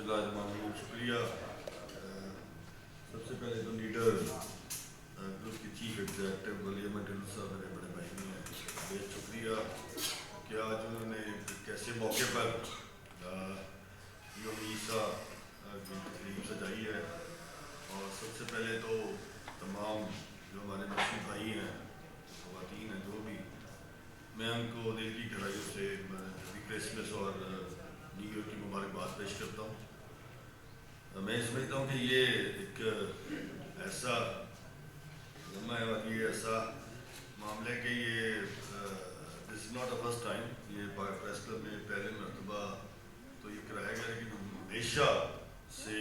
बिस्मिल्लाहिर्रहमानिर्रहीम। शुक्रिया। सबसे पहले तो लीडर ग्रुप के चीफ एग्जीक्यूटिव वली अहमद ढिल्लों साहब मेरे बड़े भाई ने बेहद शुक्रिया कि आज उन्होंने एक ऐसे मौके पर यौम ईसा की तकरीब सजाई है। और सबसे पहले तो तमाम जो हमारे मुस्लिम भाई हैं, ख़वातीन हैं, जो भी, मैं उनको दिल की गहराइयों से क्रिसमस और न्यू ईयर की मुबारकबाद पेश करता हूँ। मैं समझता हूँ कि ये एक ऐसा लम्हा है और ये ऐसा मामला है कि ये this is not the first time ये प्रेस क्लब में पहले मरतबा तो ये कराया गया है कि हमेशा से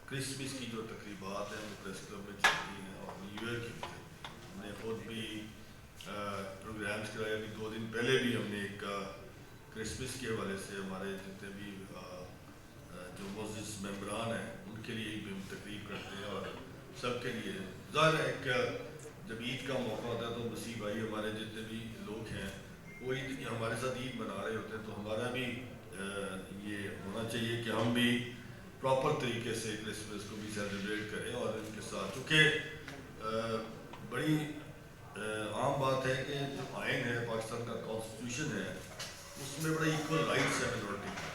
क्रिसमस की जो तकरीबात हैं वो प्रेस क्लब में चलती हैं और न्यू ईयर की भी चलती हैं। हमने खुद भी प्रोग्राम्स कराए। अभी 2 दिन पहले भी हमने एक क्रिसमस के हवाले से हमारे जितने भी जो मोजिस मेम्बरान हैं उनके लिए भी हम तकरीब करते हैं और सबके लिए ज़ाहिर है कि जब ईद का मौका होता है तो मसीह भाई हमारे जितने भी लोग हैं वो ईद हमारे साथ ईद मना रहे होते हैं, तो हमारा भी ये होना चाहिए कि हम भी प्रॉपर तरीके से क्रिसमस को भी सेलिब्रेट करें और इनके साथ, चूँकि बड़ी आम बात है कि जो आइन है पाकिस्तान का कॉन्स्टिट्यूशन है उसमें बड़ा इक्वल राइट्स है मिनॉरिटी का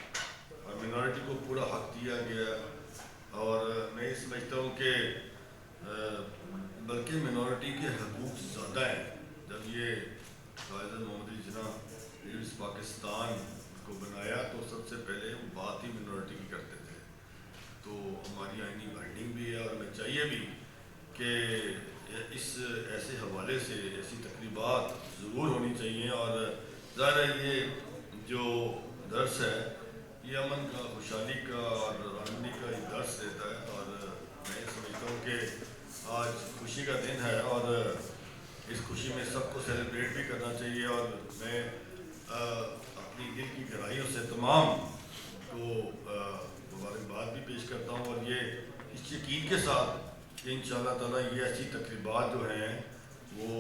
और मिनॉरिटी को पूरा हक दिया गया। और मैं ये समझता हूँ कि बल्कि मिनॉरिटी के हकूक़ ज़्यादा हैं। जब ये कायद मोहम्मद जिन्ना पाकिस्तान को बनाया तो सबसे पहले वो बात ही मिनॉरिटी की करते थे, तो हमारी आइनी बाइंडिंग भी है और हमें चाहिए भी कि इस ऐसे हवाले से ऐसी तकरीबात ज़रूर होनी चाहिए। और ज़ाहिर है ये जो दर्स है ये अमन का, खुशहाली का और आनंदी का एक दर्स देता है। और मैं समझता हूँ कि आज खुशी का दिन है और इस खुशी में सबको सेलिब्रेट भी करना चाहिए। और मैं अपनी दिल की गहराइयों से तमाम को मुबारकबाद भी पेश करता हूँ और ये इस यकीन के साथ कि इंशाअल्लाह ताला ये ऐसी तकरीबात जो हैं वो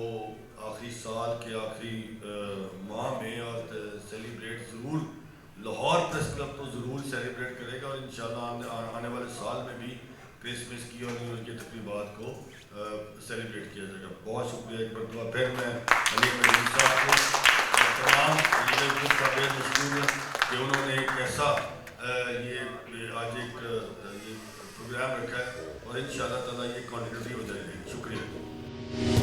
आखिरी साल के आखिरी माह में और सेलिब्रेट ज़रूर लाहौर प्रेस क्लब तो ज़रूर सेलिब्रेट करेगा और इंशाअल्लाह आने वाले साल में भी क्रिसमस की और न्यू ईयर की तकरीबात को सेलिब्रेट किया जाएगा। बहुत शुक्रिया एक मरतबा फिर मैं अली मजीद साहब को तमाम लीडर ग्रुप का बेहद मशहूर कि उन्होंने एक ऐसा ये आज एक ये प्रोग्राम रखा है और इंशाअल्लाह ताला ये कंटिन्यूटी हो जाएगी। शुक्रिया।